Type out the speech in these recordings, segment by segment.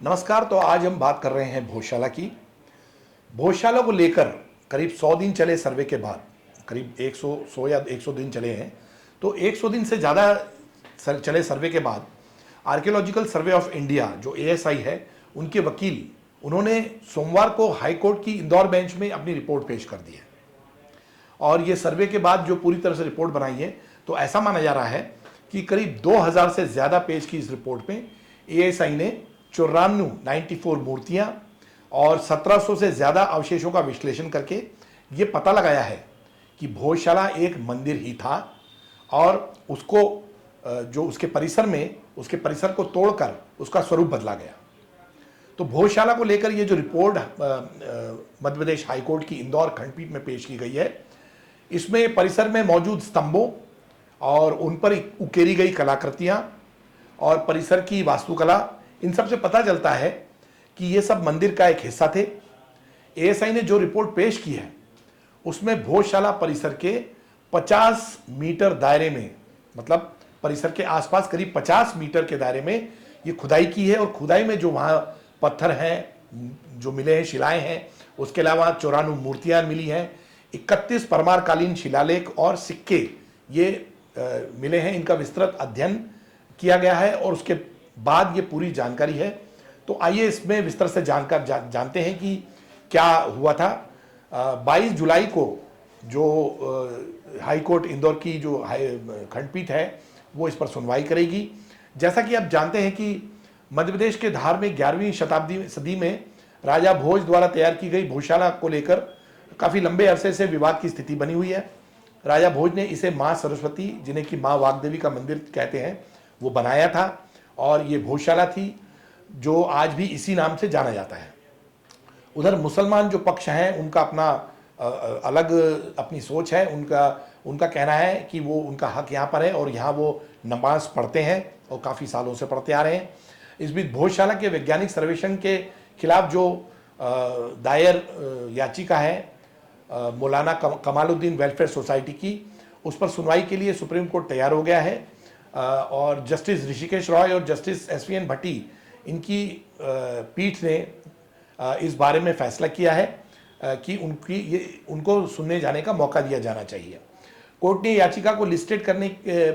नमस्कार। तो आज हम बात कर रहे हैं भोजशाला की। भोजशाला को लेकर करीब 100 दिन चले सर्वे के बाद, करीब 100 या 100 दिन चले हैं, तो 100 दिन से ज़्यादा चले सर्वे के बाद आर्कियोलॉजिकल सर्वे ऑफ इंडिया जो ASI है, उनके वकील उन्होंने सोमवार को हाईकोर्ट की इंदौर बेंच में अपनी रिपोर्ट पेश कर दी है। और ये सर्वे के बाद जो पूरी तरह से रिपोर्ट बनाई है, तो ऐसा माना जा रहा है कि करीब 2000 से ज़्यादा पेज की इस रिपोर्ट में ASI ने 94 मूर्तियां और 1700 से ज़्यादा अवशेषों का विश्लेषण करके ये पता लगाया है कि भोजशाला एक मंदिर ही था और उसको जो उसके परिसर को तोड़कर उसका स्वरूप बदला गया। तो भोजशाला को लेकर ये जो रिपोर्ट मध्य प्रदेश हाईकोर्ट की इंदौर खंडपीठ में पेश की गई है, इसमें परिसर में मौजूद स्तंभों और उन पर उकेरी गई कलाकृतियां और परिसर की वास्तुकला, इन सब से पता चलता है कि ये सब मंदिर का एक हिस्सा थे। ASI ने जो रिपोर्ट पेश की है उसमें भोजशाला परिसर के 50 मीटर दायरे में, मतलब परिसर के आसपास करीब 50 मीटर के दायरे में ये खुदाई की है। और खुदाई में जो वहाँ पत्थर हैं जो मिले हैं, शिलाएं हैं, उसके अलावा 94 मूर्तियाँ मिली हैं, 31 परमारकालीन शिलालेख और सिक्के ये मिले हैं। इनका विस्तृत अध्ययन किया गया है और उसके बाद ये पूरी जानकारी है। तो आइए इसमें विस्तार से जानते हैं कि क्या हुआ था। 22 जुलाई को जो हाई कोर्ट इंदौर की जो खंडपीठ है वो इस पर सुनवाई करेगी। जैसा कि आप जानते हैं कि मध्य प्रदेश के धार में 11वीं सदी में राजा भोज द्वारा तैयार की गई भोजशाला को लेकर काफ़ी लंबे अरसे से विवाद की स्थिति बनी हुई है। राजा भोज ने इसे माँ सरस्वती, जिन्हें कि माँ वाग्देवी का मंदिर कहते हैं, वो बनाया था और ये भोजशाला थी जो आज भी इसी नाम से जाना जाता है। उधर मुसलमान जो पक्ष हैं उनका अपना अलग अपनी सोच है। उनका कहना है कि वो उनका हक यहाँ पर है और यहाँ वो नमाज पढ़ते हैं और काफ़ी सालों से पढ़ते आ रहे हैं। इस बीच भोजशाला के वैज्ञानिक सर्वेक्षण के खिलाफ जो दायर याचिका है मौलाना कमालुद्दीन वेलफेयर सोसाइटी की, उस पर सुनवाई के लिए सुप्रीम कोर्ट तैयार हो गया है। और जस्टिस ऋषिकेश रॉय और जस्टिस SVN भट्टी, इनकी पीठ ने इस बारे में फैसला किया है कि उनको सुनने जाने का मौका दिया जाना चाहिए। कोर्ट ने याचिका को लिस्टेड करने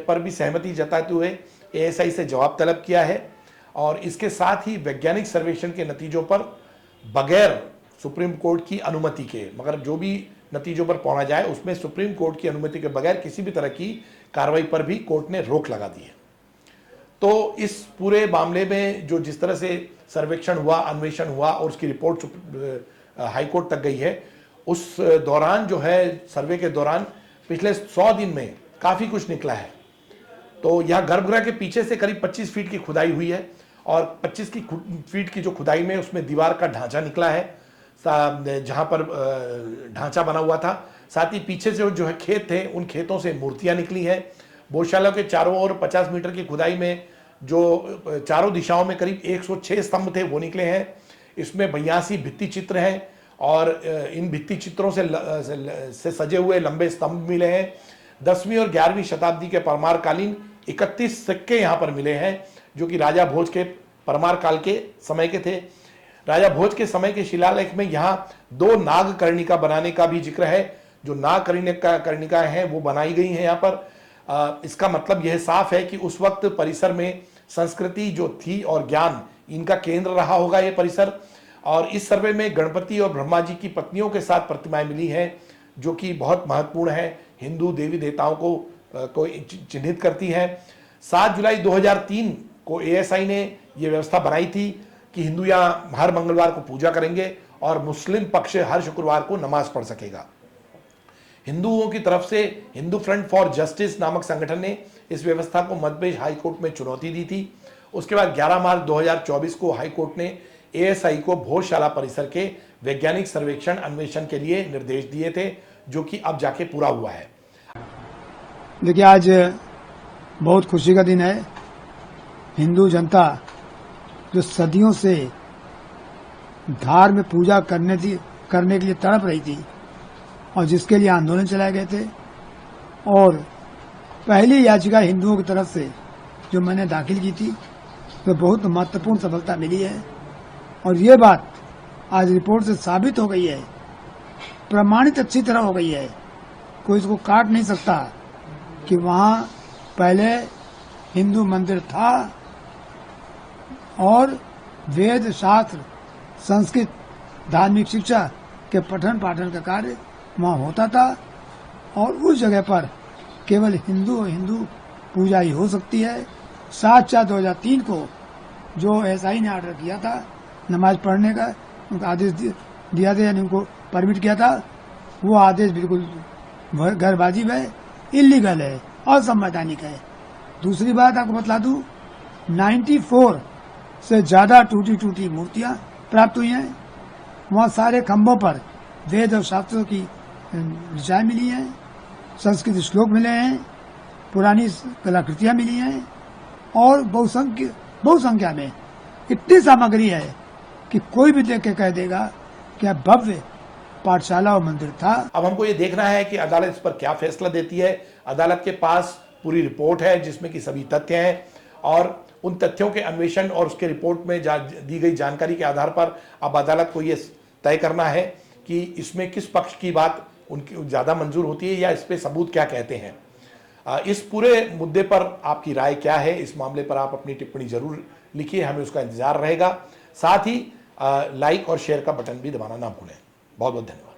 पर भी सहमति जताते हुए ASI से जवाब तलब किया है और इसके साथ ही वैज्ञानिक सर्वेक्षण के नतीजों पर बगैर सुप्रीम कोर्ट की अनुमति के, मगर जो भी नतीजों पर पहुंचा जाए उसमें सुप्रीम कोर्ट की अनुमति के बगैर किसी भी तरह की कार्रवाई पर भी कोर्ट ने रोक लगा दी है। तो इस पूरे मामले में जो जिस तरह से सर्वेक्षण हुआ, अन्वेषण हुआ और उसकी रिपोर्ट हाईकोर्ट तक गई है, उस दौरान जो है सर्वे के दौरान पिछले 100 दिन में काफ़ी कुछ निकला है। तो यहाँ गर्भगृह के पीछे से करीब 25 फीट की खुदाई हुई है और 25 फीट की जो खुदाई में उसमें दीवार का ढांचा निकला है जहाँ पर ढांचा बना हुआ था। साथ ही पीछे से जो है खेत थे, उन खेतों से मूर्तियां निकली हैं। भोजशाला के चारों ओर 50 मीटर की खुदाई में जो चारों दिशाओं में करीब 106 स्तंभ थे वो निकले हैं। इसमें 82 भित्ति चित्र हैं और इन भित्ति चित्रों से सजे हुए लंबे स्तंभ मिले हैं। 10वीं और 11वीं शताब्दी के परमारकालीन 31 सिक्के यहाँ पर मिले हैं जो कि राजा भोज के परमार काल के समय के थे। राजा भोज के समय के शिलालेख में यहाँ 2 नागकर्णिका बनाने का भी जिक्र है। जो नागकर्णिका हैं वो बनाई गई हैं यहाँ पर। इसका मतलब यह साफ है कि उस वक्त परिसर में संस्कृति जो थी और ज्ञान, इनका केंद्र रहा होगा ये परिसर। और इस सर्वे में गणपति और ब्रह्मा जी की पत्नियों के साथ प्रतिमाएं मिली हैं जो कि बहुत महत्वपूर्ण है, हिंदू देवी देवताओं को चिन्हित करती हैं। 7 जुलाई 2003 को ASI ने यह व्यवस्था बनाई थी कि हिंदू यहाँ हर मंगलवार को पूजा करेंगे और मुस्लिम पक्ष हर शुक्रवार को नमाज पढ़ सकेगा। हिंदुओं की तरफ से हिंदू फ्रंट फॉर जस्टिस नामक संगठन ने इस व्यवस्था को मध्य प्रदेश हाईकोर्ट में चुनौती दी थी। उसके बाद 11 मार्च 2024 को हाईकोर्ट ने ASI को भोजशाला परिसर के वैज्ञानिक सर्वेक्षण अन्वेषण के लिए निर्देश दिए थे, जो कि अब जाके पूरा हुआ है। देखिए, आज बहुत खुशी का दिन है। हिंदू जनता जो सदियों से धार में पूजा करने के लिए तड़प रही थी और जिसके लिए आंदोलन चलाए गए थे, और पहली याचिका हिंदुओं की तरफ से जो मैंने दाखिल की थी, तो बहुत महत्वपूर्ण सफलता मिली है। और ये बात आज रिपोर्ट से साबित हो गई है, प्रमाणित अच्छी तरह हो गई है, कोई इसको काट नहीं सकता कि वहां पहले हिंदू मंदिर था और वेद शास्त्र संस्कृत धार्मिक शिक्षा के पठन पाठन का कार्य वहां होता था और उस जगह पर केवल हिंदू पूजा ही हो सकती है। 7/4/2003 को जो एसआई ने ऑर्डर किया था नमाज पढ़ने का, उनका आदेश दिया था, यानी उनको परमिट किया था, वो आदेश बिल्कुल गैरवाजिब है, इलीगल है, असंवैधानिक है। दूसरी बात आपको बतला दूं, 94 से ज्यादा टूटी मूर्तियां प्राप्त हुई हैं। वहां सारे खंभों पर वेद और शास्त्रों की ऋचाएं मिली हैं, संस्कृत श्लोक मिले हैं, पुरानी कलाकृतियां मिली हैं और बहुसंख्या में इतनी सामग्री है कि कोई भी देख के कह देगा कि यह भव्य पाठशाला और मंदिर था। अब हमको ये देखना है कि अदालत इस पर क्या फैसला देती है। अदालत के पास पूरी रिपोर्ट है जिसमें कि सभी तथ्य हैं और उन तथ्यों के अन्वेषण और उसके रिपोर्ट में दी गई जानकारी के आधार पर अब अदालत को ये तय करना है कि इसमें किस पक्ष की बात उनकी ज़्यादा मंजूर होती है या इस पे सबूत क्या कहते हैं। इस पूरे मुद्दे पर आपकी राय क्या है, इस मामले पर आप अपनी टिप्पणी जरूर लिखिए, हमें उसका इंतजार रहेगा। साथ ही लाइक और शेयर का बटन भी दबाना ना भूलें। बहुत बहुत धन्यवाद।